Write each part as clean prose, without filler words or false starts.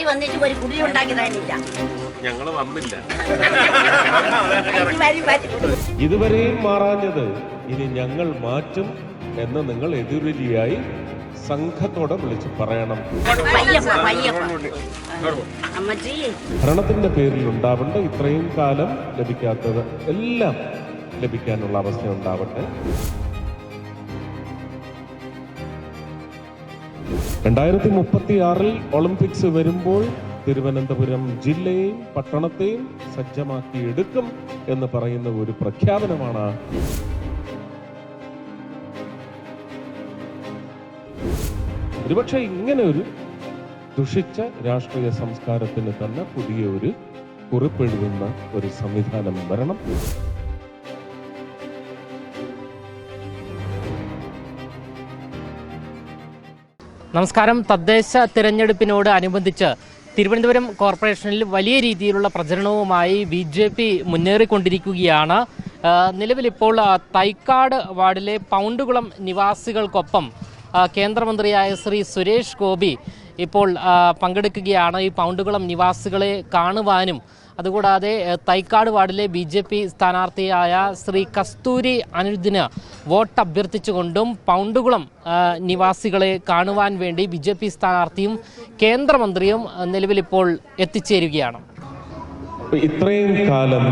ആര് വന്നിട്ട് ഒരു കുടി ഉണ്ടാക്കി തന്നില്ല. ഞങ്ങൾ വന്നില്ല. ഇതുവരെയും മാറാഞ്ഞത് ഇനി ഞങ്ങൾ മാറ്റും എന്ന് നിങ്ങൾ എതിരിയായി സംഘത്തോടെ വിളിച്ച് പറയണം. ഭരണത്തിന്റെ പേരിൽ ഉണ്ടാവേണ്ട ഇത്രയും കാലം ലഭിക്കാത്തത് എല്ലാം ലഭിക്കാനുള്ള അവസ്ഥ ഉണ്ടാവട്ടെ. 2036 ഒളിമ്പിക്സ് വരുമ്പോൾ തിരുവനന്തപുരം ജില്ലയെയും പട്ടണത്തെയും സജ്ജമാക്കി എടുക്കും എന്ന് പറയുന്ന ഒരു പ്രഖ്യാപനമാണ് ഒരുപക്ഷെ ഇങ്ങനെ ഒരു ദുഷിച്ച രാഷ്ട്രീയ സംസ്കാരത്തിന് തന്നെ പുതിയ ഒരു കുറിപ്പെഴുതുന്ന ഒരു സംവിധാനം വരണം. നമസ്കാരം. തദ്ദേശ തിരഞ്ഞെടുപ്പിനോട് അനുബന്ധിച്ച് തിരുവനന്തപുരം കോർപ്പറേഷനിൽ വലിയ രീതിയിലുള്ള പ്രചരണവുമായി BJP മുന്നേറിക്കൊണ്ടിരിക്കുകയാണ്. നിലവിലിപ്പോൾ തൈക്കാട് വാർഡിലെ പൗണ്ടുകുളം നിവാസികൾക്കൊപ്പം കേന്ദ്രമന്ത്രിയായ ശ്രീ സുരേഷ് ഗോപി ഇപ്പോൾ പങ്കെടുക്കുകയാണ്. ഈ പൗണ്ടുകുളം നിവാസികളെ കാണുവാനും അതുകൂടാതെ തൈക്കാട് വാർഡിലെ BJP സ്ഥാനാർത്ഥിയായ ശ്രീ കസ്തൂരി അനിരുദ്ധിന് വോട്ട് അഭ്യർത്ഥിച്ചുകൊണ്ടും പൗണ്ടുകുളം നിവാസികളെ കാണുവാൻ വേണ്ടി BJP സ്ഥാനാർത്ഥിയും കേന്ദ്രമന്ത്രിയും നിലവിലിപ്പോൾ എത്തിച്ചേരുകയാണ്. ഇത്രയും കാലം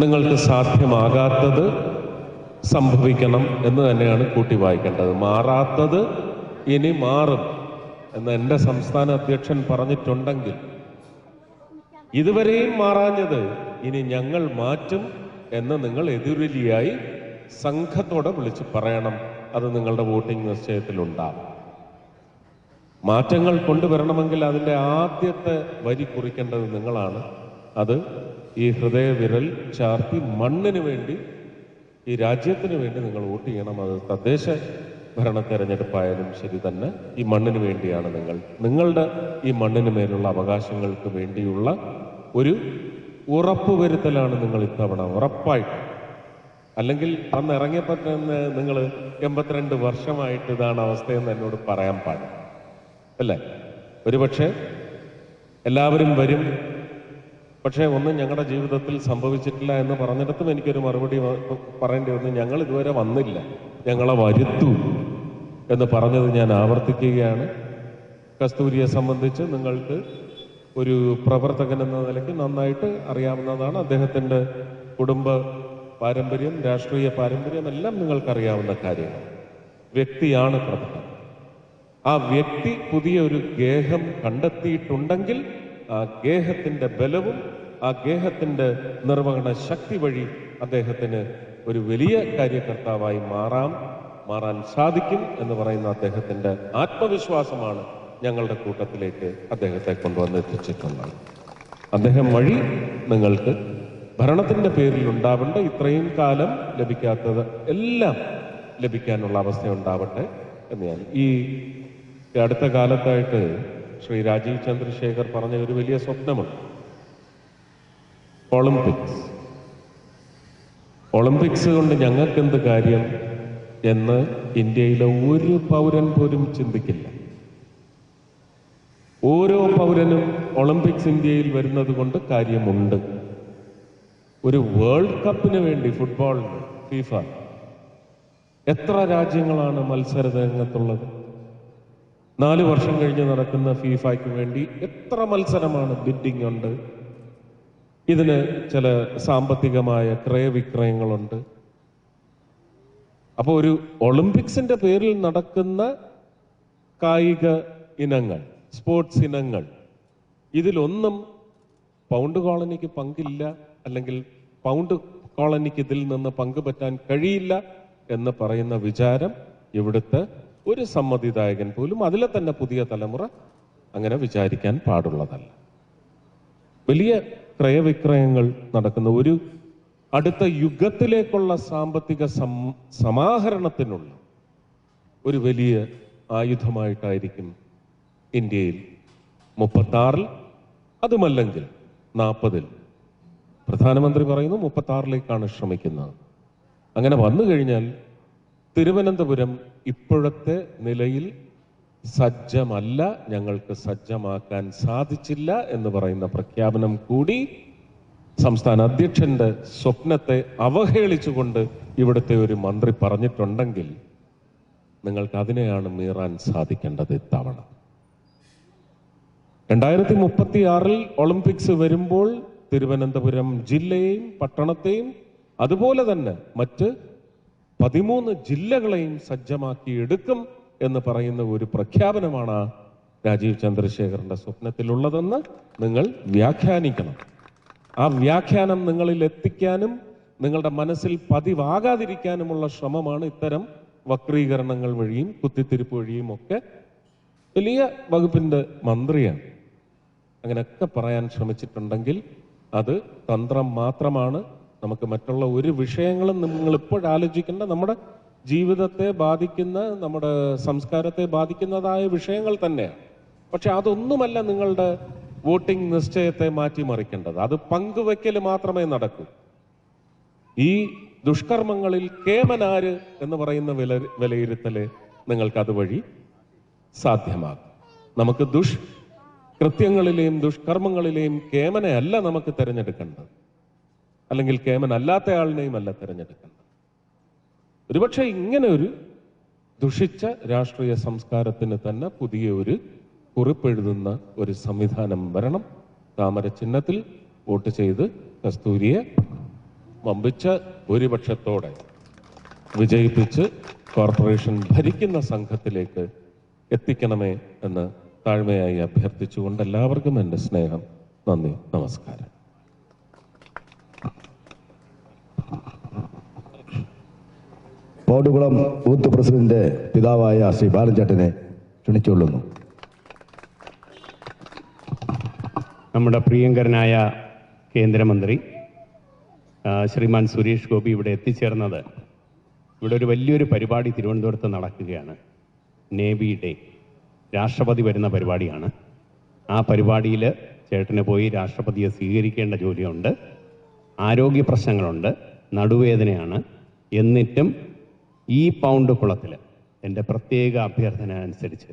നിങ്ങൾക്ക് സാധ്യമാകാത്തത് സംഭവിക്കണം എന്ന് തന്നെയാണ് കൂട്ടി വായിക്കേണ്ടത്. മാറാത്തത് ഇനി മാറും എന്ന് എൻ്റെ സംസ്ഥാന അധ്യക്ഷൻ പറഞ്ഞിട്ടുണ്ടെങ്കിൽ ഇതുവരെയും മാറാഞ്ഞത് ഇനി ഞങ്ങൾ മാറ്റും എന്ന് നിങ്ങൾ എതിരിയായി സംഘത്തോടെ വിളിച്ച് പറയണം. അത് നിങ്ങളുടെ വോട്ടിംഗ് നിശ്ചയത്തിലുണ്ടാകും. മാറ്റങ്ങൾ കൊണ്ടുവരണമെങ്കിൽ അതിൻ്റെ ആദ്യത്തെ വരി കുറിക്കേണ്ടത് നിങ്ങളാണ്. അത് ഈ ഹൃദയവിരൽ ചാർത്തി മണ്ണിന് വേണ്ടി, ഈ രാജ്യത്തിന് വേണ്ടി നിങ്ങൾ വോട്ട് ചെയ്യണം. അത് തദ്ദേശ ഭരണ തെരഞ്ഞെടുപ്പായാലും ശരി തന്നെ ഈ മണ്ണിന് വേണ്ടിയാണ്. നിങ്ങളുടെ ഈ മണ്ണിന് മേലുള്ള അവകാശങ്ങൾക്ക് വേണ്ടിയുള്ള ഒരു ഉറപ്പുവരുത്തലാണ് നിങ്ങൾ ഇത്തവണ ഉറപ്പായിട്ട്. അല്ലെങ്കിൽ അന്ന് ഇറങ്ങിയപ്പോൾ തന്നെ നിങ്ങൾ 82 വർഷമായിട്ട് ഇതാണ് അവസ്ഥയെന്ന് എന്നോട് പറയാൻ പാടില്ല, അല്ലേ? ഒരുപക്ഷെ എല്ലാവരും വരും, പക്ഷേ ഒന്നും ഞങ്ങളുടെ ജീവിതത്തിൽ സംഭവിച്ചിട്ടില്ല എന്ന് പറഞ്ഞിടത്തും എനിക്കൊരു മറുപടി പറയേണ്ടി വന്നു. ഞങ്ങൾ ഇതുവരെ വന്നില്ല, ഞങ്ങളെ വരുത്തൂ എന്ന് പറഞ്ഞത് ഞാൻ ആവർത്തിക്കുകയാണ്. കസ്തൂരിയെ സംബന്ധിച്ച് നിങ്ങൾക്ക് ഒരു പ്രവർത്തകൻ എന്ന നിലയ്ക്ക് നന്നായിട്ട് അറിയാവുന്നതാണ്. അദ്ദേഹത്തിൻ്റെ കുടുംബ പാരമ്പര്യം, രാഷ്ട്രീയ പാരമ്പര്യം എല്ലാം നിങ്ങൾക്കറിയാവുന്ന കാര്യമാണ്. വ്യക്തിയാണ് പ്രധാനം. ആ വ്യക്തി പുതിയ ഒരു ഗേഹം കണ്ടെത്തിയിട്ടുണ്ടെങ്കിൽ ആ ഗേഹത്തിൻ്റെ ബലവും ആ ഗേഹത്തിൻ്റെ നിർവഹണ ശക്തി വഴി അദ്ദേഹത്തിന് ഒരു വലിയ കാര്യകർത്താവായി മാറാൻ സാധിക്കും എന്ന് പറയുന്ന അദ്ദേഹത്തിൻ്റെ ആത്മവിശ്വാസമാണ് ഞങ്ങളുടെ കൂട്ടത്തിലേക്ക് അദ്ദേഹത്തെ കൊണ്ടുവന്നെത്തിച്ചിട്ടുള്ളത്. അദ്ദേഹം വഴി നിങ്ങൾക്ക് ഭരണത്തിൻ്റെ പേരിൽ ഉണ്ടാവേണ്ട ഇത്രയും കാലം ലഭിക്കാത്തത് എല്ലാം ലഭിക്കാനുള്ള അവസ്ഥ ഉണ്ടാവട്ടെ എന്ന് ഞാൻ ഈ അടുത്ത കാലത്തായിട്ട് ശ്രീ രാജീവ് ചന്ദ്രശേഖർ പറഞ്ഞ ഒരു വലിയ സ്വപ്നമുണ്ട്. ഒളിമ്പിക്സ് കൊണ്ട് ഞങ്ങൾക്കെന്ത് കാര്യം എന്ന് ഇന്ത്യയിലെ ഒരു പൗരൻ പോലും ചിന്തിക്കില്ല. ഓരോ പൗരനും ഒളിമ്പിക്സ് ഇന്ത്യയിൽ വരുന്നത് കൊണ്ട് കാര്യമുണ്ട്. ഒരു വേൾഡ് കപ്പിന് വേണ്ടി ഫുട്ബോളിന് ഫിഫ എത്ര രാജ്യങ്ങളാണ് മത്സര രംഗത്തുള്ളത്? 4 വർഷം കഴിഞ്ഞ് നടക്കുന്ന ഫിഫയ്ക്ക് വേണ്ടി എത്ര മത്സരമാണ്, ബിഡിംഗ് ഉണ്ട്. ഇതിന് ചില സാമ്പത്തികമായ ക്രയവിക്രയങ്ങളുണ്ട്. അപ്പോൾ ഒരു ഒളിമ്പിക്സിന്റെ പേരിൽ നടക്കുന്ന കായിക ഇനങ്ങൾ, സ്പോർട്സ് ഇനങ്ങൾ, ഇതിലൊന്നും പൗണ്ട് കോളനിക്ക് പങ്കില്ല, അല്ലെങ്കിൽ പൗണ്ട് കോളനിക്ക് ഇതിൽ നിന്ന് പങ്കുപറ്റാൻ കഴിയില്ല എന്ന് പറയുന്ന വിചാരം ഇവിടുത്തെ ഒരു സമ്മതിദായകൻ പോലും, അതിലെ തന്നെ പുതിയ തലമുറ അങ്ങനെ വിചാരിക്കാൻ പാടുള്ളതല്ല. വലിയ ക്രയവിക്രയങ്ങൾ നടക്കുന്ന ഒരു അടുത്ത യുഗത്തിലേക്കുള്ള സാമ്പത്തിക സമാഹരണത്തിനുള്ള ഒരു വലിയ ആയുധമായിട്ടായിരിക്കും ഇന്ത്യയിൽ 36-ൽ, അതുമല്ലെങ്കിൽ 40-ൽ. പ്രധാനമന്ത്രി പറയുന്നു 36-ലേക്കാണ് ശ്രമിക്കുന്നത്. അങ്ങനെ വന്നു കഴിഞ്ഞാൽ തിരുവനന്തപുരം ഇപ്പോഴത്തെ നിലയിൽ സജ്ജമല്ല, ഞങ്ങൾക്ക് സജ്ജമാക്കാൻ സാധിച്ചില്ല എന്ന് പറയുന്ന പ്രഖ്യാപനം കൂടി സംസ്ഥാന അധ്യക്ഷന്റെ സ്വപ്നത്തെ അവഹേളിച്ചുകൊണ്ട് ഇവിടുത്തെ ഒരു മന്ത്രി പറഞ്ഞിട്ടുണ്ടെങ്കിൽ നിങ്ങൾക്ക് അതിനെയാണ് മീറാൻ സാധിക്കേണ്ടത്. ഇത്തവണ 2036 ഒളിമ്പിക്സ് വരുമ്പോൾ തിരുവനന്തപുരം ജില്ലയെയും പട്ടണത്തെയും അതുപോലെ തന്നെ മറ്റ് 13 ജില്ലകളെയും സജ്ജമാക്കി എടുക്കും എന്ന് പറയുന്ന ഒരു പ്രഖ്യാപനമാണ് രാജീവ് ചന്ദ്രശേഖറിന്റെ സ്വപ്നത്തിലുള്ളതെന്ന് നിങ്ങൾ വ്യാഖ്യാനിക്കണം. ആ വ്യാഖ്യാനം നിങ്ങളിൽ എത്തിക്കാനും നിങ്ങളുടെ മനസ്സിൽ പതിവാകാതിരിക്കാനുമുള്ള ശ്രമമാണ് ഇത്തരം വക്രീകരണങ്ങൾ വഴിയും കുത്തിത്തിരിപ്പ് വഴിയും ഒക്കെ. വലിയ വകുപ്പിന്റെ മന്ത്രിയാണ്, അങ്ങനെയൊക്കെ പറയാൻ ശ്രമിച്ചിട്ടുണ്ടെങ്കിൽ അത് തന്ത്രം മാത്രമാണ്. നമുക്ക് മറ്റുള്ള ഒരു വിഷയങ്ങളും നിങ്ങൾ ഇപ്പോഴാലോചിക്കേണ്ട, നമ്മുടെ ജീവിതത്തെ ബാധിക്കുന്ന, നമ്മുടെ സംസ്കാരത്തെ ബാധിക്കുന്നതായ വിഷയങ്ങൾ തന്നെയാണ്. പക്ഷെ അതൊന്നുമല്ല നിങ്ങളുടെ വോട്ടിംഗ് നിശ്ചയത്തെ മാറ്റിമറിക്കേണ്ടത്. അത് പങ്കുവെക്കൽ മാത്രമേ നടക്കൂ. ഈ ദുഷ്കർമ്മങ്ങളിൽ കേമനാര് എന്ന് പറയുന്ന വിലയിരുത്തല് നിങ്ങൾക്ക് അതുവഴി സാധ്യമാകും. നമുക്ക് ദുഷ്കൃത്യങ്ങളിലെയും ദുഷ്കർമ്മങ്ങളിലെയും കേമനയല്ല നമുക്ക് തിരഞ്ഞെടുക്കേണ്ടത്, അല്ലെങ്കിൽ കേമനല്ലാത്ത ആളിനെയും അല്ല തിരഞ്ഞെടുക്കേണ്ടത്. ഒരുപക്ഷെ ഇങ്ങനെ ഒരു ദുഷിച്ച രാഷ്ട്രീയ സംസ്കാരത്തിന് തന്നെ പുതിയ ഒരു കുറിപ്പെഴുതുന്ന ഒരു സംവിധാനം വരണം. താമര ചിഹ്നത്തിൽ വോട്ട് ചെയ്ത് കസ്തൂരിയെ വമ്പിച്ച ഭൂരിപക്ഷത്തോടെ വിജയിപ്പിച്ച് കോർപ്പറേഷൻ ഭരിക്കുന്ന സംഘത്തിലേക്ക് എത്തിക്കണമേ എന്ന് താഴ്മയായി അഭ്യർത്ഥിച്ചുകൊണ്ട് എല്ലാവർക്കും എൻ്റെ സ്നേഹം, നന്ദി, നമസ്കാരം. പൗണ്ടുകുളം ബൂത്ത് പ്രസിഡന്റ് പിതാവായ ശ്രീ ബാലൻചേട്ടനെ ക്ഷണിച്ചുകൊള്ളുന്നു. നമ്മുടെ പ്രിയങ്കരനായ കേന്ദ്രമന്ത്രി ശ്രീമാൻ സുരേഷ് ഗോപി ഇവിടെ എത്തിച്ചേർന്നത്, ഇവിടെ ഒരു വലിയൊരു പരിപാടി തിരുവനന്തപുരത്ത് നടക്കുകയാണ്. നേവി ഡേ, രാഷ്ട്രപതി വരുന്ന പരിപാടിയാണ്. ആ പരിപാടിയിൽ ചേട്ടന് പോയി രാഷ്ട്രപതിയെ സ്വീകരിക്കേണ്ട ജോലിയുണ്ട്. ആരോഗ്യ പ്രശ്നങ്ങളുണ്ട്, നടുവേദനയാണ്. എന്നിട്ടും ഈ പൗണ്ട് കുളത്തിൽ എൻ്റെ പ്രത്യേക അഭ്യർത്ഥന അനുസരിച്ച്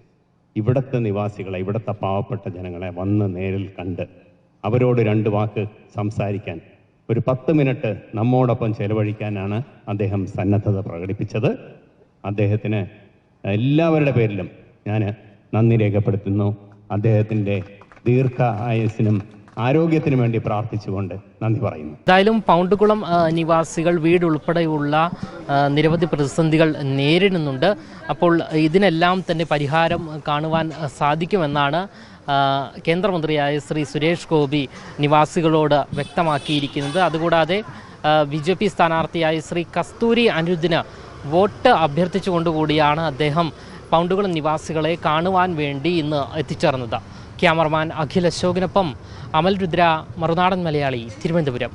ഇവിടുത്തെ നിവാസികളെ, ഇവിടുത്തെ പാവപ്പെട്ട ജനങ്ങളെ വന്ന് നേരിൽ കണ്ട് അവരോട് 2 വാക്ക് സംസാരിക്കാൻ, ഒരു 10 മിനിറ്റ് നമ്മോടൊപ്പം ചെലവഴിക്കാനാണ് അദ്ദേഹം സന്നദ്ധത പ്രകടിപ്പിച്ചത്. അദ്ദേഹത്തിന് എല്ലാവരുടെ പേരിലും ഞാൻ നന്ദി രേഖപ്പെടുത്തുന്നു. അദ്ദേഹത്തിൻ്റെ ദീർഘായുസ്സിനും ആരോഗ്യത്തിനു വേണ്ടി പ്രാർത്ഥിച്ചുകൊണ്ട് നന്ദി പറയുന്നു. എന്തായാലും പൗണ്ടുകുളം നിവാസികൾ വീടുൾപ്പെടെയുള്ള നിരവധി പ്രതിസന്ധികൾ നേരിടുന്നുണ്ട്. അപ്പോൾ ഇതിനെല്ലാം തന്നെ പരിഹാരം കാണുവാൻ സാധിക്കുമെന്നാണ് കേന്ദ്രമന്ത്രിയായ ശ്രീ സുരേഷ് ഗോപി നിവാസികളോട് വ്യക്തമാക്കിയിരിക്കുന്നത്. അതുകൂടാതെ BJP സ്ഥാനാർത്ഥിയായ ശ്രീ കസ്തൂരി അനിരുദ്ധിന് വോട്ട് അഭ്യർത്ഥിച്ചുകൊണ്ടുകൂടിയാണ് അദ്ദേഹം പൗണ്ടുകുളം നിവാസികളെ കാണുവാൻ വേണ്ടി ഇന്ന് എത്തിച്ചേർന്നത്. ക്യാമറമാൻ അഖിൽ അശോകിനൊപ്പം അമൽ രുദ്ര, മറുനാടൻ മലയാളി, തിരുവനന്തപുരം.